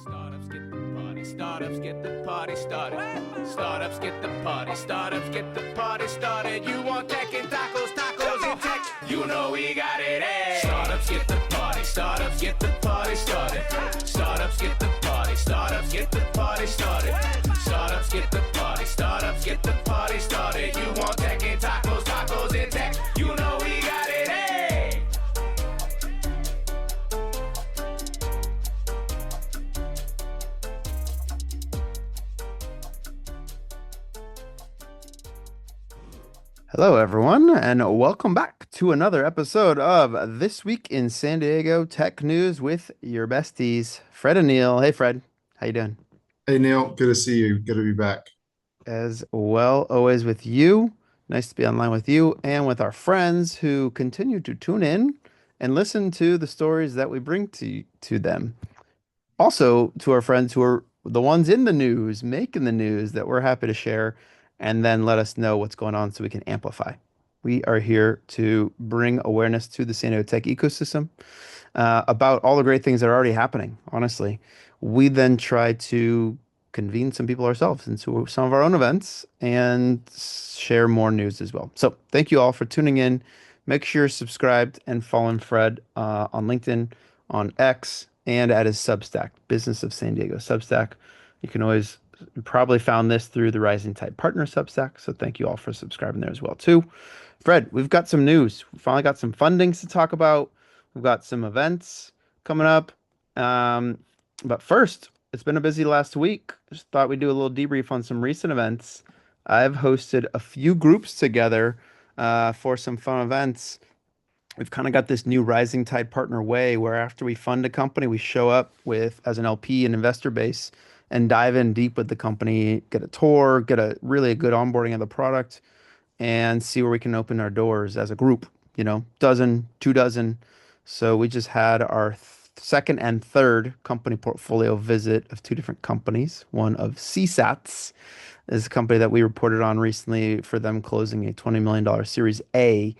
Startups get the party, startups get the party started. Startups get the party, startups get the party started. You want tech and tacos, tacos and tech, you know we got it, eh? Startups get the party, startups get the party started. Startups get the party, startups get the party started. Startups get the party, startups get the party started. You want tech and tacos, tacos and tech, you know we got it, eh? Hello, everyone, and welcome back to another episode of This Week in San Diego Tech News with your besties, Fred and Neal. Hey, Fred, how you doing? Hey Neil, good to see you. Good to be back. As well, always with you. Nice to be online with you and with our friends who continue to tune in and listen to the stories that we bring to them. Also, to our friends who are the ones in the news, making the news that we're happy to share, and then let us know what's going on so we can amplify. We are here to bring awareness to the San Diego tech ecosystem about all the great things that are already happening, honestly. We then try to convene some people ourselves into some of our own events and share more news as well. So thank you all for tuning in. Make sure you're subscribed and following Fred on LinkedIn, on X, and at his Substack, Business of San Diego Substack. You can always probably found this through the Rising Tide Partner Substack. So thank you all for subscribing there as well too. Fred, we've got some news. We finally got some fundings to talk about. We've got some events coming up. But first, it's been a busy last week. Just thought we'd do a little debrief on some recent events. I've hosted a few groups together for some fun events. We've kind of got this new Rising Tide Partner way where after we fund a company, we show up with as an LP and investor base and dive in deep with the company, get a tour, get a really a good onboarding of the product, and see where we can open our doors as a group, dozen, 2 dozen. So we just had our second and third company portfolio visit of two different companies. One of CSATs is a company that we reported on recently for them closing a $20 million Series A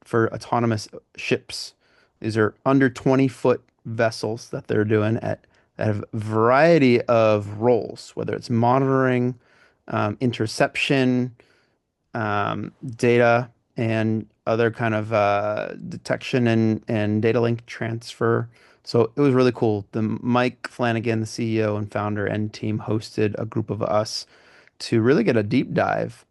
for autonomous ships. These are under 20-foot vessels that they're doing that have a variety of roles, whether it's monitoring, interception, data, and other kind of detection and data link transfer. So it was really cool. The Mike Flanagan, the CEO and founder and team hosted a group of us to really get a deep dive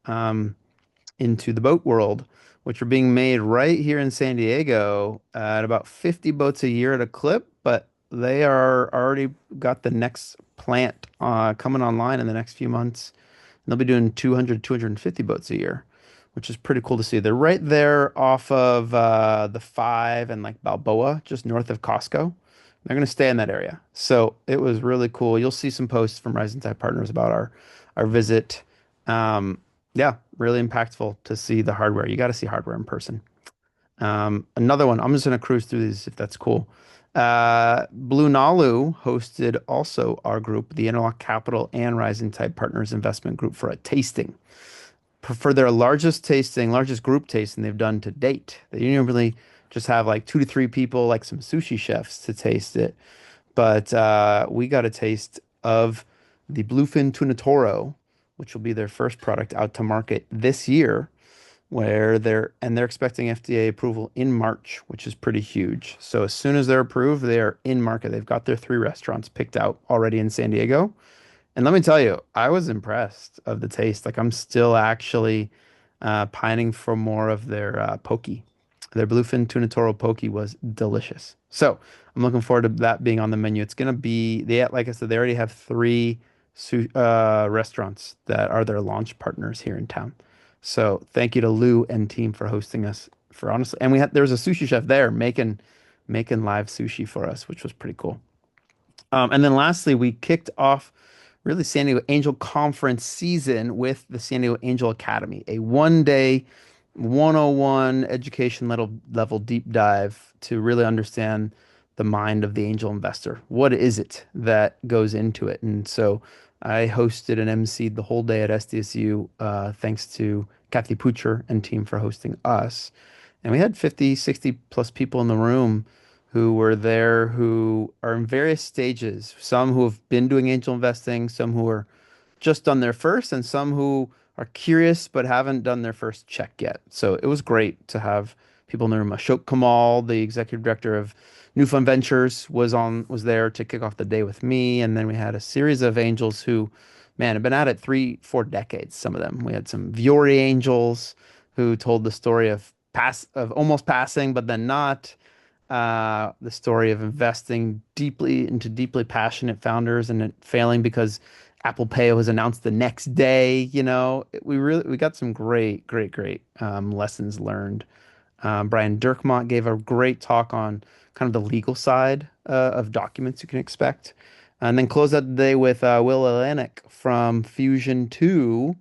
into the boat world, which are being made right here in San Diego at about 50 boats a year at a clip, but they are already got the next plant coming online in the next few months. And they'll be doing 200, 250 boats a year, which is pretty cool to see. They're right there off of the 5 and like Balboa, just north of Costco. They're going to stay in that area. So it was really cool. You'll see some posts from Rising Tide Partners about our visit. Yeah, really impactful to see the hardware. You got to see hardware in person. Another one, I'm just going to cruise through these if that's cool. Blue Nalu hosted also our group, the Interlock Capital and Rising Tide Partners Investment Group, for a tasting. For their largest group tasting they've done to date. They usually just have like 2 to 3 people, like some sushi chefs, to taste it. But we got a taste of the Bluefin Tuna Toro, which will be their first product out to market this year, where they're expecting FDA approval in March, which is pretty huge. So as soon as they're approved, they are in market. They've got their 3 restaurants picked out already in San Diego. And let me tell you, I was impressed of the taste. Like I'm still actually pining for more of their poke. Their Bluefin Tuna Toro poke was delicious. So I'm looking forward to that being on the menu. It's gonna be like I said, they already have 3 restaurants that are their launch partners here in town. So thank you to Lou and team for hosting us. For honestly, and there was a sushi chef there making live sushi for us, which was pretty cool. And then lastly, we kicked off really San Diego Angel Conference season with the San Diego Angel Academy, a 1-day 101 education level deep dive to really understand the mind of the angel investor. What is it that goes into it? And so I hosted and emceed the whole day at SDSU, thanks to Kathy Poocher and team for hosting us. And we had 50, 60 plus people in the room who were there who are in various stages. Some who have been doing angel investing, some who are just done their first, and some who are curious but haven't done their first check yet. So it was great to have people in the room. Ashok Kamal, the executive director of New Fund Ventures, was there to kick off the day with me, and then we had a series of angels who, man, have been at it 3, 4 decades. Some of them. We had some Viore angels who told the story of almost passing, but then not. The story of investing deeply into deeply passionate founders and it failing because Apple Pay was announced the next day. We got some great lessons learned. Brian Dirkmont gave a great talk on kind of the legal side of documents you can expect. And then close out the day with Will Alanik from Fusion 2,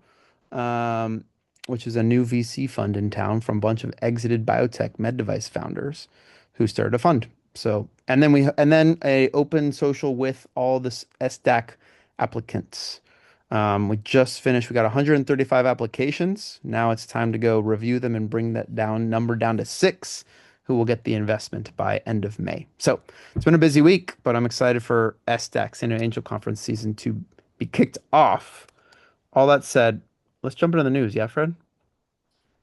um, which is a new VC fund in town from a bunch of exited biotech med device founders who started a fund. So, and then a open social with all this SDAC applicants. We just finished. We got 135 applications. Now it's time to go review them and bring that number down to 6, who will get the investment by end of May. So it's been a busy week, but I'm excited for SDAC, San Diego Angel Conference season to be kicked off. All that said, let's jump into the news. Yeah, Fred?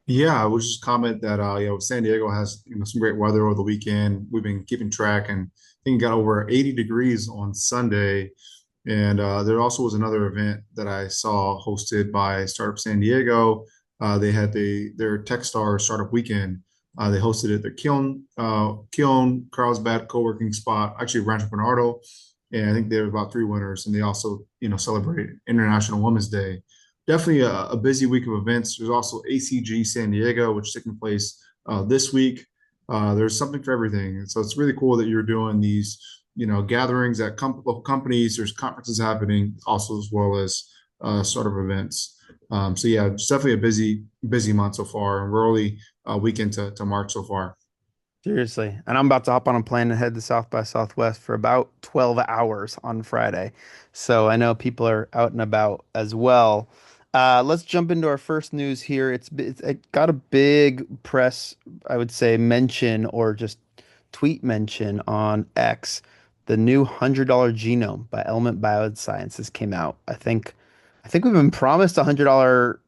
Yeah, I would just comment that San Diego has some great weather over the weekend. We've been keeping track, and I think it got over 80 degrees on Sunday. And there also was another event that I saw hosted by Startup San Diego. They had their Techstar Startup Weekend. They hosted it at the Keon Carlsbad co-working spot, actually Rancho Bernardo. And I think there were about 3 winners. And they also, celebrated International Women's Day. Definitely a busy week of events. There's also ACG San Diego, which is taking place this week. There's something for everything. And so it's really cool that you're doing these gatherings at local companies. There's conferences happening also as well as startup events. So yeah, it's definitely a busy month so far, and we're only a week into March so far. Seriously. And I'm about to hop on a plane and head to South by Southwest for about 12 hours on Friday. So I know people are out and about as well. Let's jump into our first news here. It got a big press, I would say, mention or just tweet mention on X. The new $100 genome by Element Biosciences came out. I think we've been promised the $100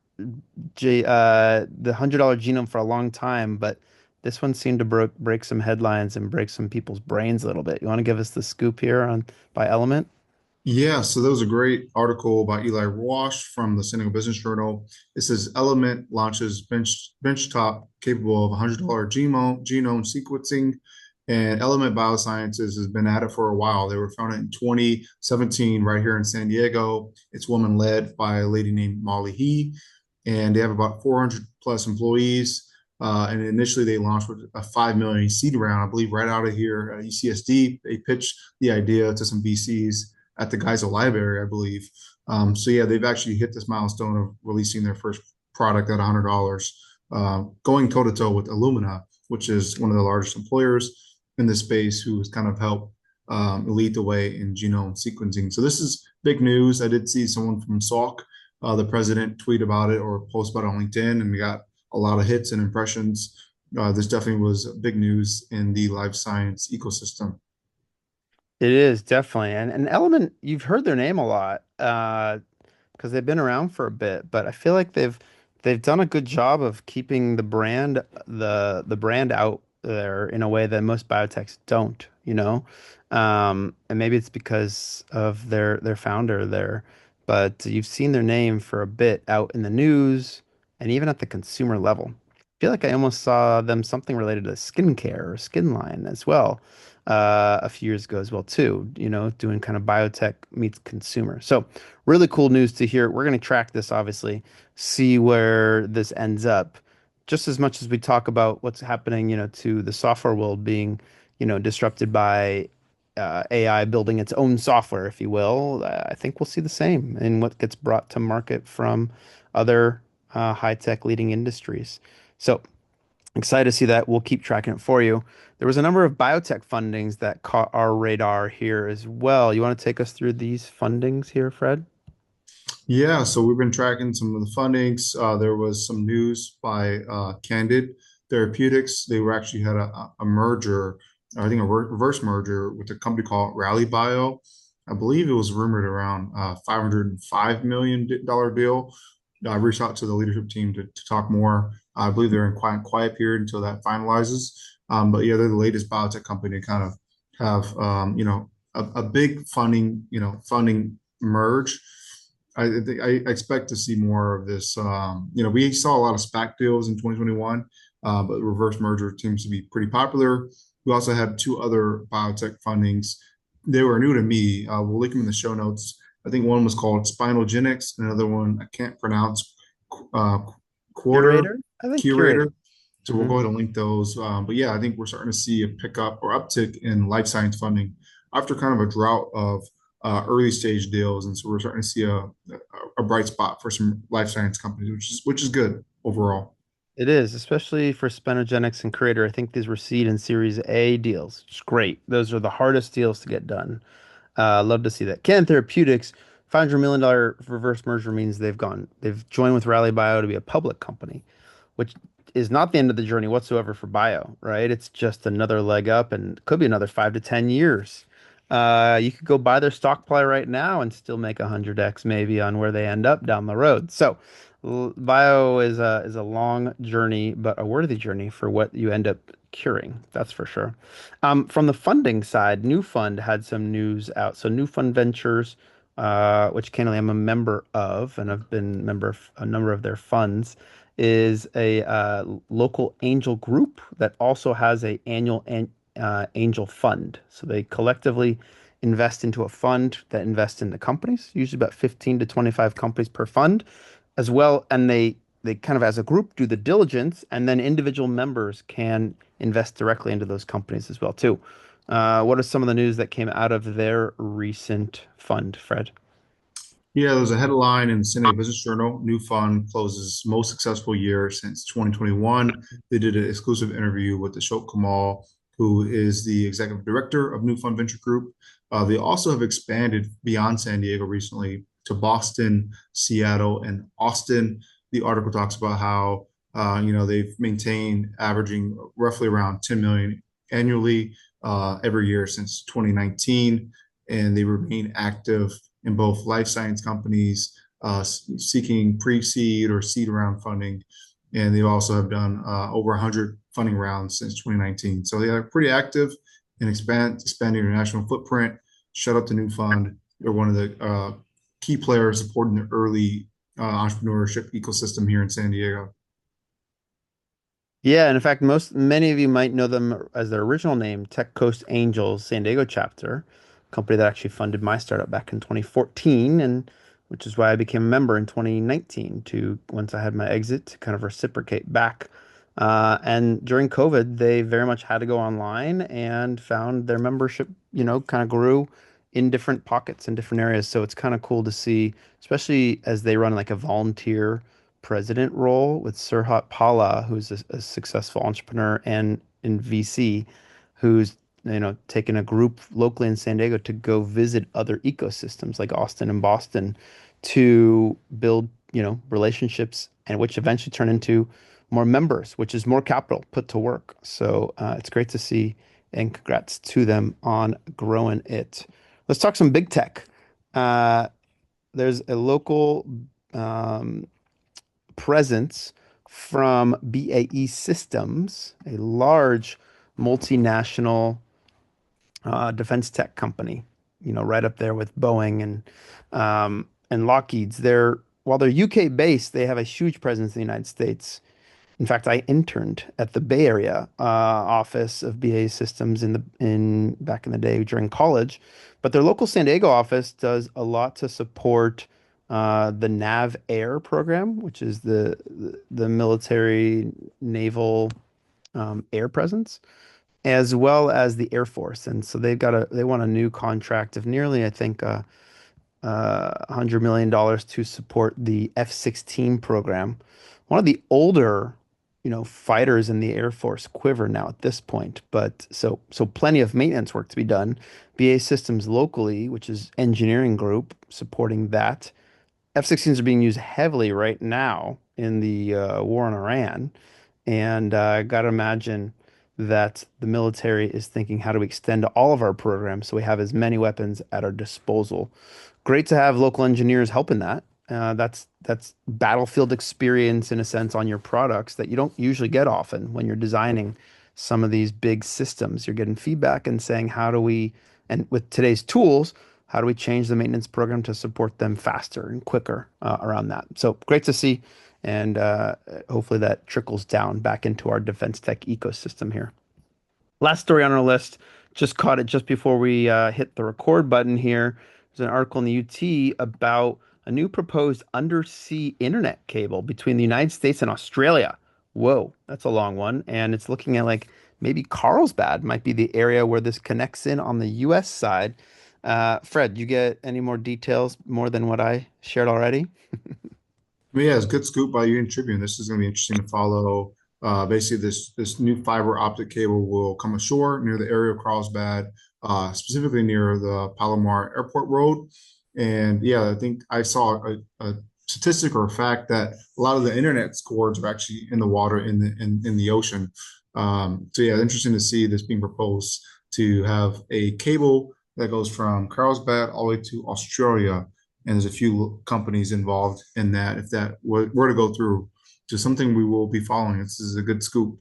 genome for a long time, but this one seemed to break some headlines and break some people's brains a little bit. You want to give us the scoop here on by Element? Yeah, so there was a great article by Eli Roche from the San Diego Business Journal. It says Element launches benchtop capable of $100 genome sequencing, and Element Biosciences has been at it for a while. They were founded in 2017 right here in San Diego. It's woman led by a lady named Molly He, and they have about 400 plus employees. And initially, they launched with a 5 million seed round, I believe, right out of here at UCSD. They pitched the idea to some VCs at the Geisel Library, I believe. So yeah, they've actually hit this milestone of releasing their first product at $100, going toe to toe with Illumina, which is one of the largest employers in this space, who has kind of helped lead the way in genome sequencing. So this is big news. I did see someone from Salk, the president, tweet about it or post about it on LinkedIn, and we got a lot of hits and impressions. This definitely was big news in the life science ecosystem. It is definitely. And Element, you've heard their name a lot because they've been around for a bit, but I feel like they've done a good job of keeping the brand out there in a way that most biotechs don't, you know? And maybe it's because of their founder there, but you've seen their name for a bit out in the news and even at the consumer level. I feel like I almost saw them something related to skincare or skin line as well a few years ago as well too, doing kind of biotech meets consumer. So really cool news to hear. We're going to track this obviously, see where this ends up. Just as much as we talk about what's happening, to the software world being, disrupted by AI building its own software, if you will. I think we'll see the same in what gets brought to market from other high-tech leading industries. So excited to see that. We'll keep tracking it for you. There was a number of biotech fundings that caught our radar here as well. You want to take us through these fundings here, Fred? Yeah, so we've been tracking some of the fundings. There was some news by Candid Therapeutics. They were actually had a merger I think a reverse merger with a company called Rally Bio. I believe it was rumored around $505 million deal. I reached out to the leadership team to talk more. I believe they're in quiet period until that finalizes. But yeah, they're the latest biotech company to kind of have a big funding merge. I expect to see more of this. We saw a lot of SPAC deals in 2021, but reverse merger seems to be pretty popular. We also had two other biotech fundings. They were new to me. We'll link them in the show notes. I think one was called Spinalgenics, and another one I can't pronounce. Uh, Quarter Curator? I think Curator. curator. So we'll Hmm. go ahead and link those. But yeah, I think we're starting to see a pickup or uptick in life science funding after kind of a drought of early stage deals, and so we're starting to see a bright spot for some life science companies, which is good overall. It is, especially for Spenogenics and Curator. I think these were seed and Series A deals. It's great. Those are the hardest deals to get done. Love to see that. Canon Therapeutics, $500 million reverse merger means they've joined with Rally Bio to be a public company, which is not the end of the journey whatsoever for bio, right? It's just another leg up and could be another 5 to 10 years. You could go buy their stock play right now and still make 100x maybe on where they end up down the road. So, bio is a long journey, but a worthy journey for what you end up curing. That's for sure. From the funding side, New Fund had some news out. So New Fund Ventures, which candidly I'm a member of, and I've been a member of a number of their funds, is a local angel group that also has a angel fund. So they collectively invest into a fund that invests into companies, usually about 15 to 25 companies per fund, as well. And they kind of as a group do the diligence, and then individual members can invest directly into those companies as well too. What are some of the news that came out of their recent fund, Fred? Yeah, there's a headline in the San Diego Business Journal. New fund closes most successful year since 2021. They did an exclusive interview with Ashok Kamal, who is the executive director of New Fund Venture Group. They also have expanded beyond San Diego recently to Boston, Seattle, and Austin. The article talks about how they've maintained averaging roughly around 10 million annually every year since 2019, and they remain active in both life science companies seeking pre-seed or seed round funding. And they also have done over 100 funding rounds since 2019. So they are pretty active in expanding their national footprint. Shout out to New Fund. They're one of the key players supporting the early entrepreneurship ecosystem here in San Diego. Yeah, and in fact, many of you might know them as their original name, Tech Coast Angels San Diego chapter, company that actually funded my startup back in 2014, and which is why I became a member in 2019 to once I had my exit to kind of reciprocate back. And during COVID, they very much had to go online and found their membership, kind of grew in different pockets in different areas. So it's kind of cool to see, especially as they run like a volunteer president role with Serhat Pala, who's a successful entrepreneur and in VC, who's taken a group locally in San Diego to go visit other ecosystems like Austin and Boston to build relationships and which eventually turn into more members, which is more capital put to work. So it's great to see, and congrats to them on growing it. Let's talk some big tech. Uh, there's a local um, presence from BAE Systems, a large multinational defense tech company, right up there with Boeing and Lockheed's. While they're UK based, they have a huge presence in the United States. In fact, I interned at the Bay Area office of BAE Systems in back in the day during college, but their local San Diego office does a lot to support the Nav Air program, which is the military naval air presence, as well as the Air Force. And so they want a new contract of nearly, I think, $100 million to support the F-16 program. One of the older, fighters in the Air Force quiver now at this point, but so plenty of maintenance work to be done. BA Systems locally, which is engineering group supporting that. F-16s are being used heavily right now in the war in Iran, and I gotta imagine that the military is thinking, how do we extend to all of our programs so we have as many weapons at our disposal? Great to have local engineers helping that. That's battlefield experience in a sense on your products that you don't usually get often when you're designing some of these big systems. You're getting feedback and saying, how do we, and with today's tools, how do we change the maintenance program to support them faster and quicker around that? So great to see. And hopefully that trickles down back into our defense tech ecosystem here. Last story on our list, just caught it just before we hit the record button here. There's an article in the UT about a new proposed undersea internet cable between the United States and Australia. Whoa, that's a long one. And it's looking at like maybe Carlsbad might be the area where this connects in on the US side. Fred, you get any more details more than what I shared already? Yeah, it's a good scoop by Union Tribune. This is going to be interesting to follow. Basically, this new fiber optic cable will come ashore near the area of Carlsbad, specifically near the Palomar Airport Road. And yeah, I think I saw a statistic or a fact that a lot of the internet cords are actually in the water in the ocean. So yeah, interesting to see this being proposed to have a cable that goes from Carlsbad all the way to Australia. And there's a few companies involved in that. If that were to go through, to something we will be following. This is a good scoop.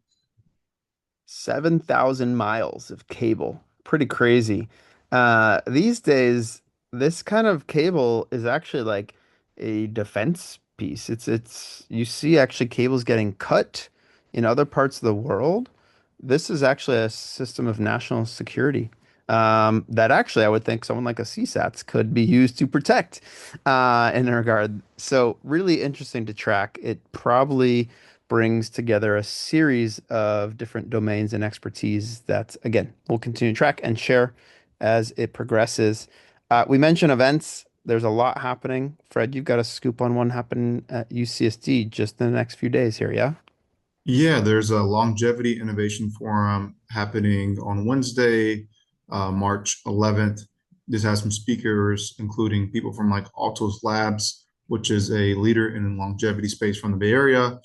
7,000 miles of cable. Pretty crazy. These days, this kind of cable is actually like a defense piece. It's you see actually cables getting cut in other parts of the world. This is actually a system of national security. That actually I would think someone like a CSATs could be used to protect in a regard. So really interesting to track. It probably brings together a series of different domains and expertise that, again, we'll continue to track and share as it progresses. We mentioned events. There's a lot happening. Fred, you've got a scoop on one happening at UCSD just in the next few days here, yeah? Yeah, there's a longevity innovation forum happening on Wednesday, March 11th. This has some speakers, including people from like Altos Labs, which is a leader in longevity space from the Bay Area.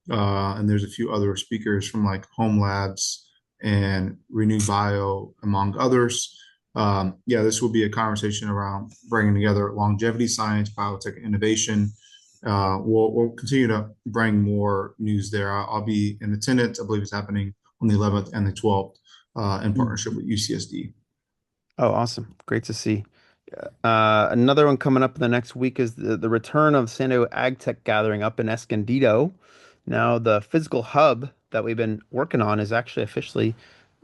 And there's a few other speakers from like Home Labs and Renew Bio, among others. Yeah, this will be a conversation around bringing together longevity science, biotech, innovation. We'll continue to bring more news there. I'll be in attendance. I believe it's happening on the 11th and the 12th in partnership with UCSD. Oh, awesome. Great to see. Another one coming up in the next week is the return of San Diego Ag Tech Gathering up in Escondido. Now, the physical hub that we've been working on is actually officially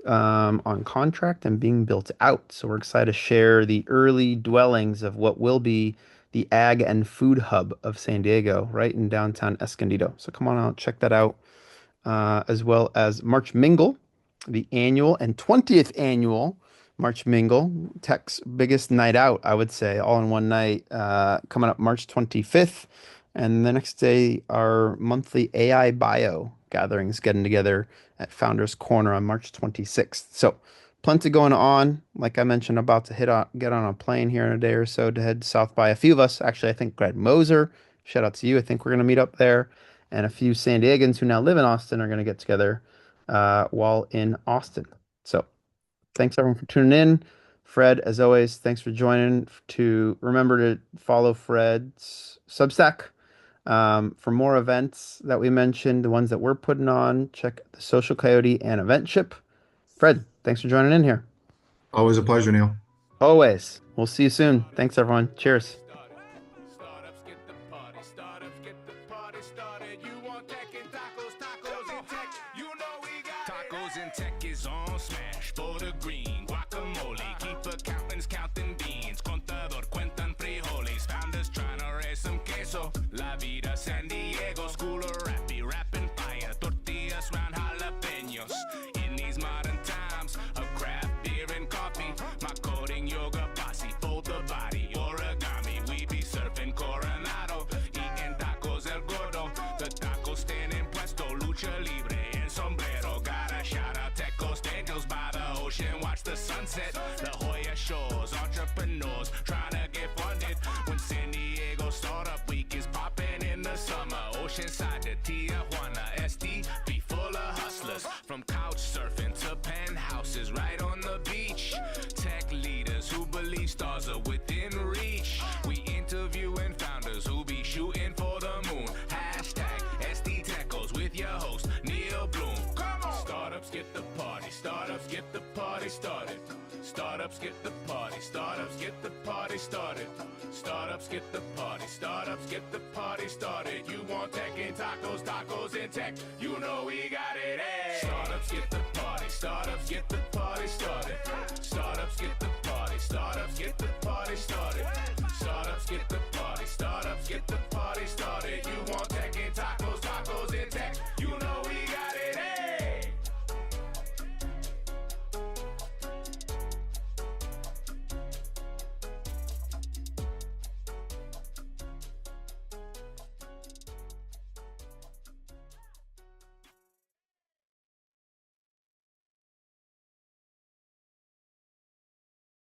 on contract and being built out. So we're excited to share the early dwellings of what will be the Ag and Food Hub of San Diego, right in downtown Escondido. So come on out, check that out, as well as March Mingle, the annual and 20th annual March Mingle, Tech's biggest night out, I would say, all in one night, coming up March 25th. And the next day, our monthly AI Bio gatherings getting together at Founders Corner on March 26th. So plenty going on. Like I mentioned, about to get on a plane here in a day or so to head south by. A few of us, actually, I think Greg Moser, shout out to you. I think we're going to meet up there. And a few San Diegans who now live in Austin are going to get together while in Austin. So thanks everyone for tuning in. Fred, as always, thanks for joining. To remember to follow Fred's Substack for more events that we mentioned, the ones that we're putting on. Check the Social Coyote and Eventship. Fred, thanks for joining in here. Always a pleasure, Neal. Always. We'll see you soon. Thanks, everyone. Cheers. Startups get the party, startups get the party started. You want tech and tacos, tacos and tech. You know we got tacos and tech is on smash. Border green, guacamole, keep accountants counting beans. Contador cuentan frijoles, founders trying to raise some queso. La vida San Diego, school of rappy, rapping fire, tortillas round jalapenos. In these modern times of craft beer and coffee, my coding yoga posse, fold the body, origami. We be surfing Coronado, eating tacos el gordo. The tacos stand in puesto, lucha libre and sombrero. Gotta shout out Tecos Daniels by the ocean, watch the sunset. The Hoya shores, entrepreneurs trying to get funded. When San Diego Startup Week is popping in the summer, Oceanside to Tijuana, SD be full of hustlers from couch surfing to founders who believe stars are within reach. We interviewing founders who be shooting for the moon. Hashtag SD Techos with your host, Neil Bloom. Come on! Startups get the party, startups get the party started. Startups get the party, startups get the party started. Startups get the party, startups get the party started. You want tech and tacos, tacos and tech, you know we got it, eh? Startups get the party, startups get the party started. Startups